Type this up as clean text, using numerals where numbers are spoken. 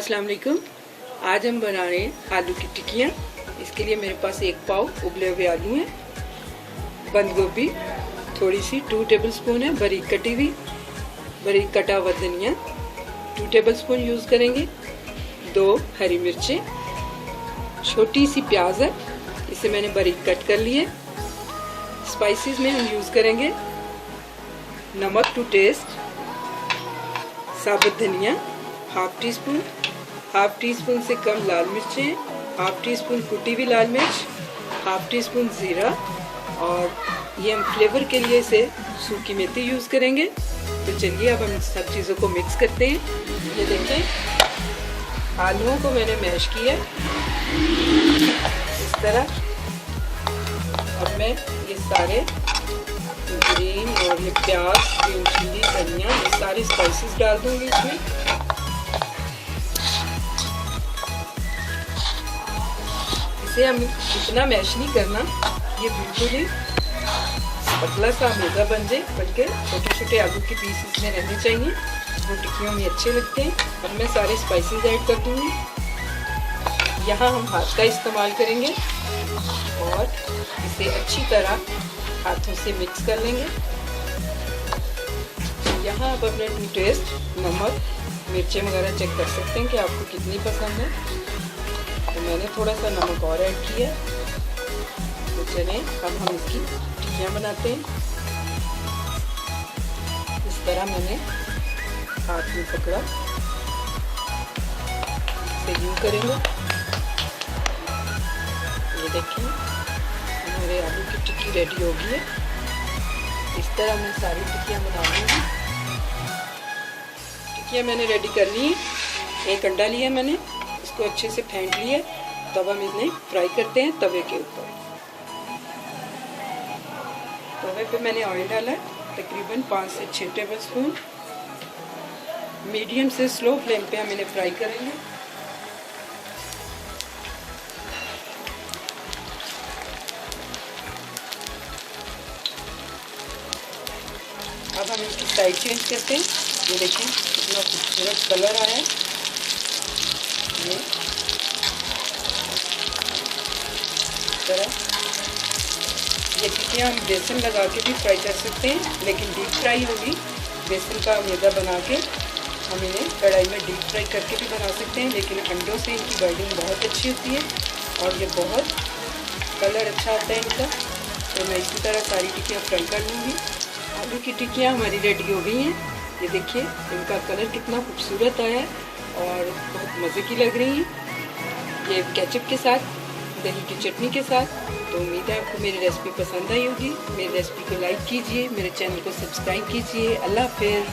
अस्सलाम वालेकुम। आज हम बना रहे हैं आलू की टिक्कियाँ। इसके लिए मेरे पास 1 पाव उबले हुए आलू हैं, बंद गोभी थोड़ी सी 2 टेबलस्पून है, बारीक कटी हुई, बारीक कटा हुआ धनिया 2 टेबलस्पून यूज़ करेंगे, 2 हरी मिर्चें, छोटी सी प्याज है, इसे मैंने बारीक कट कर लिए। स्पाइसेस में हम यूज़ करेंगे नमक टू टेस्ट, साबुत धनिया हाफ टी स्पून से कम लाल मिर्चें, हाफ टी स्पून कुटी हुई लाल मिर्च, हाफ टी स्पून ज़ीरा, और ये हम फ्लेवर के लिए इसे सूखी मेथी यूज़ करेंगे। तो चलिए अब हम सब चीज़ों को मिक्स करते हैं। ये देखें आलूओं को मैंने मैश किया इस तरह। अब मैं ये सारे ग्रीन और ये प्याज, ग्रीन चिली, धनिया, ये सारे स्पाइसेस डाल दूंगी इसमें। इसे हम इतना मैश नहीं करना, ये बिल्कुल ही पतला सा मैदा बन जाए, बल्कि छोटे छोटे आलू के पीस इसमें रहने चाहिए, वो टिक्कियों में अच्छे लगते हैं। अब मैं सारे स्पाइसेस ऐड कर दूंगी। यहाँ हम हाथ का इस्तेमाल करेंगे और इसे अच्छी तरह हाथों से मिक्स कर लेंगे। यहाँ आप अपने टू टेस्ट नमक, मिर्चें वगैरह चेक कर सकते हैं कि आपको कितनी पसंद है। तो मैंने थोड़ा सा नमक और ऐड किया। तो चलें अब हम इसकी टिक्कियाँ बनाते हैं। इस तरह मैंने हाथ में पकड़ा, इसे यूँ करेंगे। ये देखें मेरे आलू की टिक्की रेडी हो गई है। इस तरह मैं सारी टिक्कियाँ बना लूँगी। टिक्कियाँ मैंने रेडी कर ली। एक अंडा लिया मैंने, इसको अच्छे से फेंट लिया। तब हम इन्हें फ्राई करते हैं तवे के ऊपर। तवे पे मैंने ऑयल डाला तकरीबन 5 से 6 टेबलस्पून। मीडियम से स्लो फ्लेम पे हम इन्हें फ्राई करेंगे। अब हम इसकी साइड चेंज करते हैं। ये देखें कितना खूबसूरत कलर आया है। ये टिक्कियाँ हम बेसन लगा के भी फ्राई कर सकते हैं, लेकिन डीप फ्राई होगी। बेसन का मैदा बना के हम इन्हें कढ़ाई में डीप फ्राई करके भी बना सकते हैं, लेकिन अंडों से इनकी बाइंडिंग बहुत अच्छी होती है और ये बहुत कलर अच्छा आता है इनका। तो मैं इसी तरह सारी टिक्कियाँ फ्राई कर लूँगी। आलू की टिक्कियाँ हमारी रेडी हो गई हैं। ये देखिए इनका कलर कितना खूबसूरत आया है और बहुत मज़े की लग रही हैं। ये केचप के साथ, दही की चटनी के साथ। तो उम्मीद है आपको मेरी रेसिपी पसंद आई होगी। मेरी रेसिपी को लाइक कीजिए, मेरे चैनल को सब्सक्राइब कीजिए। अल्लाह हाफ़िज़।